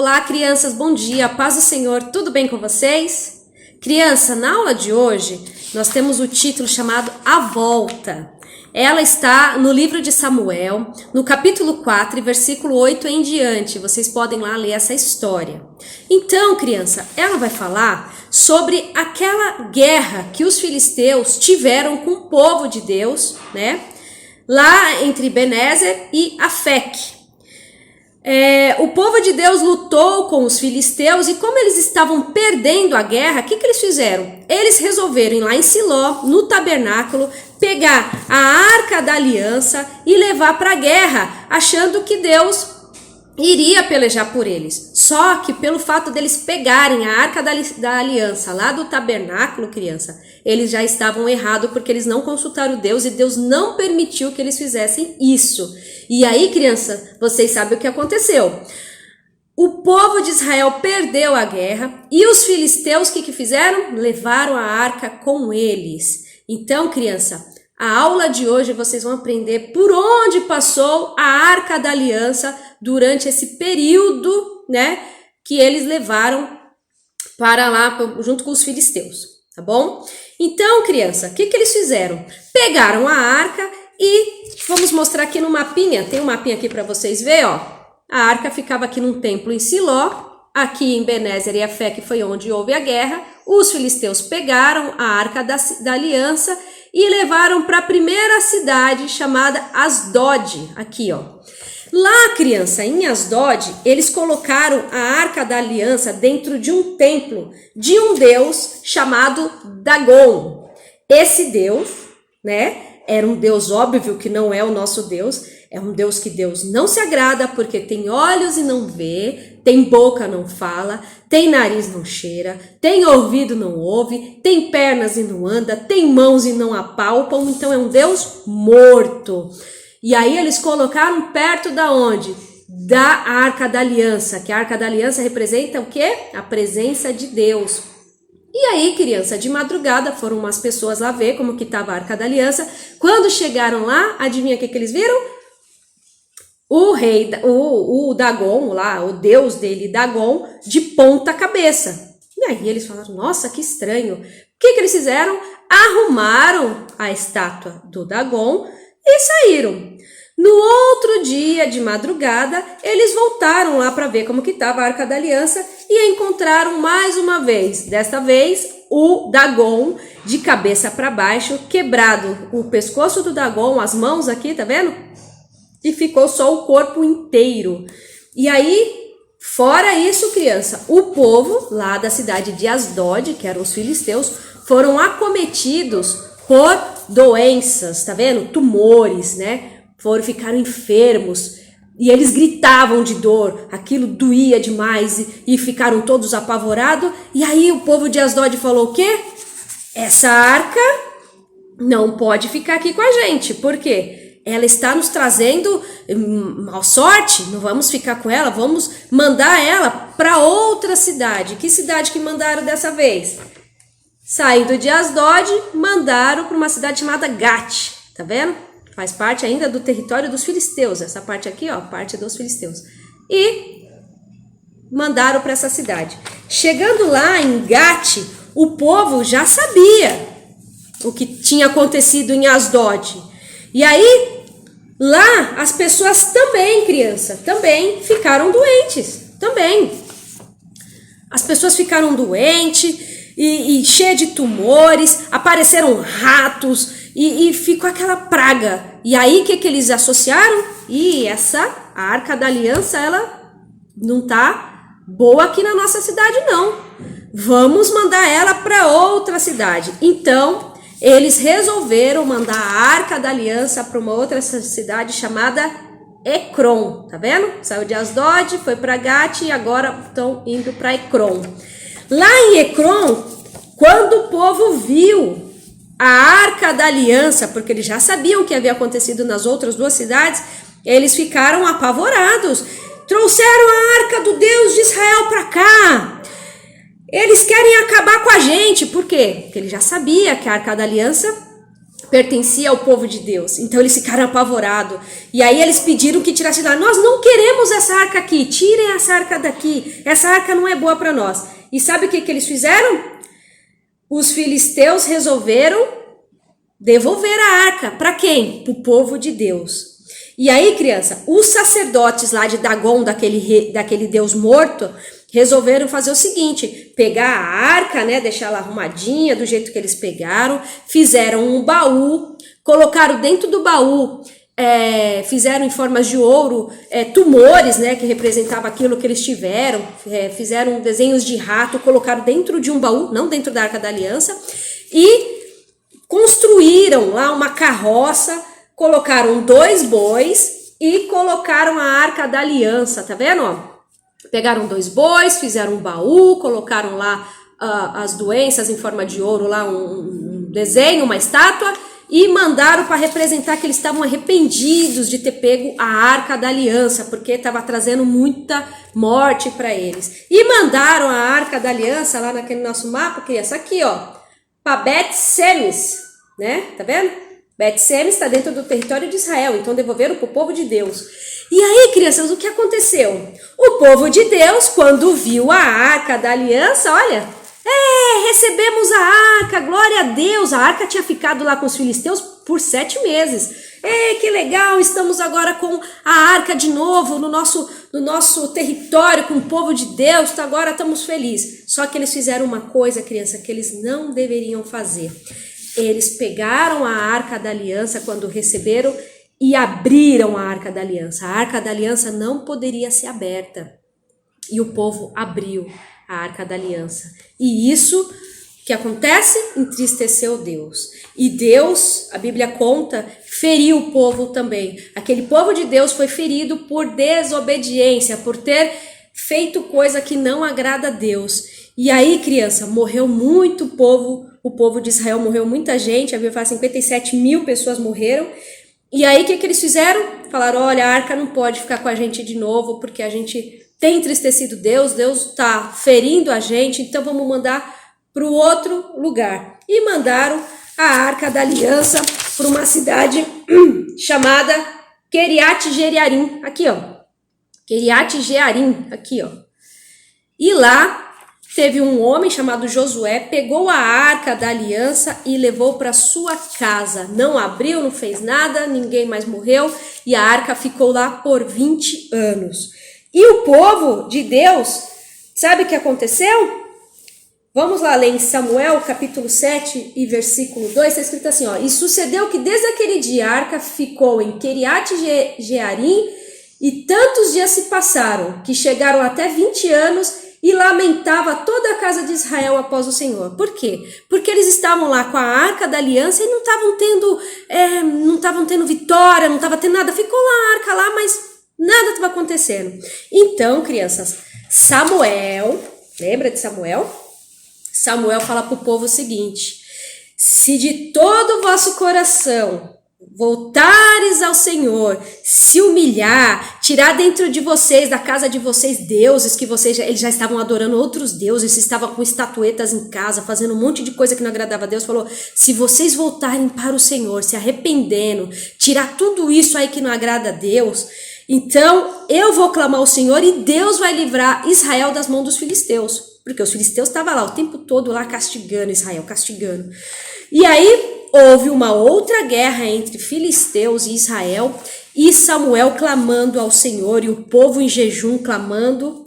Olá, crianças, bom dia, paz do Senhor, tudo bem com vocês? Criança, na aula de hoje, nós temos o título chamado A Volta. Ela está no livro de Samuel, no capítulo 4, versículo 8 em diante. Vocês podem lá ler essa história. Então, criança, ela vai falar sobre aquela guerra que os filisteus tiveram com o povo de Deus, né? Lá entre Ebenezer e Afec. O povo de Deus lutou com os filisteus e como eles estavam perdendo a guerra, o que eles fizeram? Eles resolveram ir lá em Siló, no tabernáculo, pegar a Arca da Aliança e levar para a guerra, achando que Deus iria pelejar por eles. Só que pelo fato deles pegarem a Arca da Aliança lá do tabernáculo, criança, eles já estavam errados porque eles não consultaram Deus e Deus não permitiu que eles fizessem isso. E aí, criança, vocês sabem o que aconteceu. O povo de Israel perdeu a guerra e os filisteus, o que fizeram? Levaram a arca com eles. Então, criança, a aula de hoje vocês vão aprender por onde passou a Arca da Aliança durante esse período, né, que eles levaram para lá junto com os filisteus, tá bom? Então, criança, o que eles fizeram? Pegaram a arca e vamos mostrar aqui no mapinha, tem um mapinha aqui para vocês verem, ó. A arca ficava aqui num templo em Siló, aqui em Ebenezer e Afec foi onde houve a guerra. Os filisteus pegaram a Arca da Aliança e levaram para a primeira cidade chamada Asdod, aqui ó. Lá, criança, em Asdod, eles colocaram a Arca da Aliança dentro de um templo de um deus chamado Dagon. Esse deus, né, era um deus óbvio que não é o nosso Deus, é um Deus que Deus não se agrada porque tem olhos e não vê, tem boca não fala, tem nariz não cheira, tem ouvido não ouve, tem pernas e não anda, tem mãos e não apalpam, então é um Deus morto. E aí eles colocaram perto da onde? Da Arca da Aliança, que a Arca da Aliança representa o quê? A presença de Deus. E aí, criança, de madrugada foram umas pessoas lá ver como que estava a Arca da Aliança. Quando chegaram lá, adivinha o que eles viram? O rei, o Dagon lá, o deus dele, Dagon, de ponta cabeça. E aí eles falaram, nossa, que estranho. O que eles fizeram? Arrumaram a estátua do Dagon e saíram. No outro dia, de madrugada, eles voltaram lá para ver como que estava a Arca da Aliança e encontraram mais uma vez, desta vez, o Dagon de cabeça para baixo, quebrado o pescoço do Dagon, as mãos aqui, tá vendo? E ficou só o corpo inteiro. E aí, fora isso, criança, o povo lá da cidade de Asdod, que eram os filisteus, foram acometidos por doenças, tá vendo? Tumores, né? Ficaram enfermos e eles gritavam de dor, aquilo doía demais e ficaram todos apavorados. E aí o povo de Asdod falou o quê? Essa arca não pode ficar aqui com a gente, por quê? Ela está nos trazendo mal sorte, não vamos ficar com ela, vamos mandar ela para outra cidade. Que cidade que mandaram dessa vez? Saindo de Asdod, mandaram para uma cidade chamada Gat, tá vendo? Faz parte ainda do território dos filisteus, essa parte aqui, ó, parte dos filisteus. E mandaram para essa cidade. Chegando lá em Gat, o povo já sabia o que tinha acontecido em Asdod. E aí, lá, as pessoas também, criança, também ficaram doentes, também. As pessoas ficaram doentes e cheias de tumores, apareceram ratos e ficou aquela praga. E aí, o que eles associaram? A Arca da Aliança, ela não tá boa aqui na nossa cidade, não. Vamos mandar ela para outra cidade. Então, eles resolveram mandar a Arca da Aliança para uma outra cidade chamada Ecrom, tá vendo? Saiu de Asdod, foi para Gat e agora estão indo para Ecrom. Lá em Ecrom, quando o povo viu a Arca da Aliança, porque eles já sabiam o que havia acontecido nas outras duas cidades, eles ficaram apavorados. Trouxeram a Arca do Deus de Israel para cá. Eles querem acabar com a gente. Por quê? Porque ele já sabia que a Arca da Aliança pertencia ao povo de Deus. Então eles ficaram apavorados. E aí eles pediram que tirasse lá. Nós não queremos essa arca aqui. Tirem essa arca daqui. Essa arca não é boa para nós. E sabe o que eles fizeram? Os filisteus resolveram devolver a arca. Para quem? Para o povo de Deus. E aí, criança, os sacerdotes lá de Dagon, daquele deus morto, resolveram fazer o seguinte, pegar a arca, né, deixar ela arrumadinha do jeito que eles pegaram, fizeram um baú, colocaram dentro do baú, fizeram em formas de ouro, tumores, né, que representava aquilo que eles tiveram, fizeram desenhos de rato, colocaram dentro de um baú, não dentro da Arca da Aliança, e construíram lá uma carroça, colocaram 2 bois e colocaram a Arca da Aliança, tá vendo, ó? Pegaram 2 bois, fizeram um baú, colocaram lá as doenças em forma de ouro, lá um desenho, uma estátua, e mandaram para representar que eles estavam arrependidos de ter pego a Arca da Aliança, porque estava trazendo muita morte para eles. E mandaram a Arca da Aliança lá naquele nosso mapa, que é essa aqui, ó, para Bet-Semes, né? Tá vendo? Bet-Semes está dentro do território de Israel, então devolveram para o povo de Deus. E aí, crianças, o que aconteceu? O povo de Deus, quando viu a Arca da Aliança, olha, recebemos a Arca, glória a Deus. A Arca tinha ficado lá com os filisteus por 7 meses. Que legal, estamos agora com a Arca de novo no nosso território, com o povo de Deus, agora estamos felizes. Só que eles fizeram uma coisa, criança, que eles não deveriam fazer. Eles pegaram a Arca da Aliança quando receberam e abriram a Arca da Aliança. A Arca da Aliança não poderia ser aberta. E o povo abriu a Arca da Aliança. E isso que acontece entristeceu Deus. E Deus, a Bíblia conta, feriu o povo também. Aquele povo de Deus foi ferido por desobediência, por ter feito coisa que não agrada a Deus. E aí, criança, morreu muito povo. O povo de Israel morreu muita gente, a Bíblia fala 57 mil pessoas morreram. E aí o que eles fizeram? Falaram, olha, a arca não pode ficar com a gente de novo, porque a gente tem entristecido Deus, Deus está ferindo a gente, então vamos mandar para o outro lugar. E mandaram a Arca da Aliança para uma cidade chamada Kiriat Jearim, aqui ó, Kiriat Jearim, aqui ó. E lá teve um homem chamado Josué, pegou a Arca da Aliança e levou para sua casa. Não abriu, não fez nada, ninguém mais morreu e a arca ficou lá por 20 anos. E o povo de Deus, sabe o que aconteceu? Vamos lá ler em Samuel, capítulo 7 e versículo 2, está escrito assim, ó. E sucedeu que desde aquele dia a arca ficou em Kiriat Jearim e tantos dias se passaram, que chegaram até 20 anos e lamentava toda a casa de Israel após o Senhor. Por quê? Porque eles estavam lá com a Arca da Aliança e não estavam tendo vitória, não estava tendo nada. Ficou lá a arca lá, mas nada estava acontecendo. Então, crianças, Samuel, lembra de Samuel? Samuel fala para o povo o seguinte, se de todo o vosso coração voltares ao Senhor, se humilhar, tirar dentro de vocês, da casa de vocês, deuses que eles já estavam adorando outros deuses, estavam com estatuetas em casa, fazendo um monte de coisa que não agradava a Deus, falou, se vocês voltarem para o Senhor, se arrependendo, tirar tudo isso aí que não agrada a Deus, então eu vou clamar ao Senhor e Deus vai livrar Israel das mãos dos filisteus, porque os filisteus estavam lá o tempo todo lá castigando Israel, castigando. E aí houve uma outra guerra entre filisteus e Israel, e Samuel clamando ao Senhor, e o povo em jejum clamando.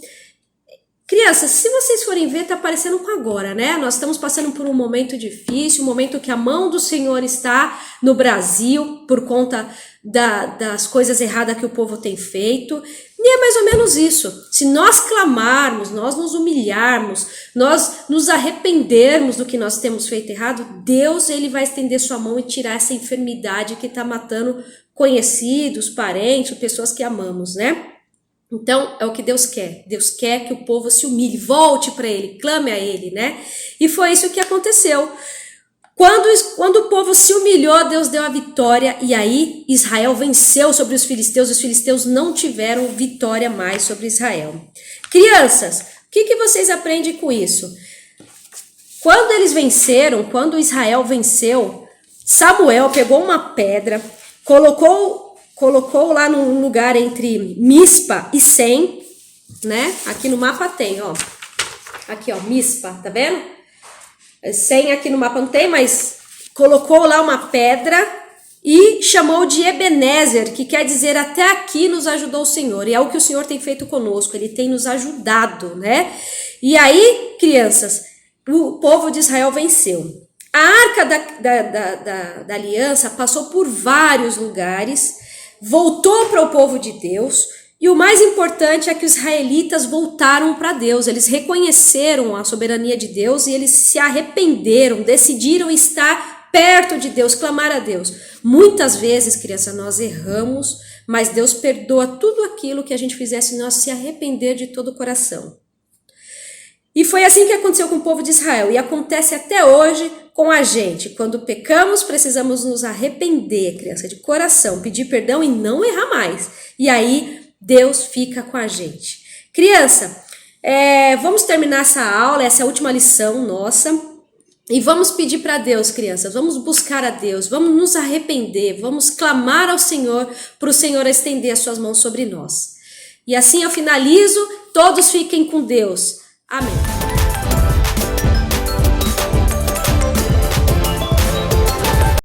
Crianças, se vocês forem ver, tá parecendo com agora, né? Nós estamos passando por um momento difícil, um momento que a mão do Senhor está no Brasil, por conta das coisas erradas que o povo tem feito. E é mais ou menos isso. Se nós clamarmos, nós nos humilharmos, nós nos arrependermos do que nós temos feito errado, Deus ele vai estender sua mão e tirar essa enfermidade que está matando conhecidos, parentes, pessoas que amamos, né? Então, é o que Deus quer. Deus quer que o povo se humilhe, volte para Ele, clame a Ele, né? E foi isso que aconteceu. Quando o povo se humilhou, Deus deu a vitória e aí Israel venceu sobre os filisteus não tiveram vitória mais sobre Israel. Crianças, o que vocês aprendem com isso? Quando eles venceram, quando Israel venceu, Samuel pegou uma pedra, colocou lá num lugar entre Mispa e Sem, né? Aqui no mapa tem, ó. Aqui, ó, Mispa, tá vendo? Sem aqui no mapa não tem, mas colocou lá uma pedra e chamou de Ebenezer, que quer dizer até aqui nos ajudou o Senhor. E é o que o Senhor tem feito conosco, Ele tem nos ajudado, né? E aí, crianças, o povo de Israel venceu. A arca da aliança passou por vários lugares, voltou para o povo de Deus, e o mais importante é que os israelitas voltaram para Deus, eles reconheceram a soberania de Deus e eles se arrependeram, decidiram estar perto de Deus, clamar a Deus. Muitas vezes, criança, nós erramos, mas Deus perdoa tudo aquilo que a gente fizesse se nós se arrepender de todo o coração. E foi assim que aconteceu com o povo de Israel, e acontece até hoje com a gente. Quando pecamos, precisamos nos arrepender, criança, de coração, pedir perdão e não errar mais. E aí, Deus fica com a gente. Criança, vamos terminar essa aula, essa é a última lição nossa. E vamos pedir para Deus, crianças, vamos buscar a Deus, vamos nos arrepender, vamos clamar ao Senhor, para o Senhor estender as suas mãos sobre nós. E assim eu finalizo, todos fiquem com Deus. Amém.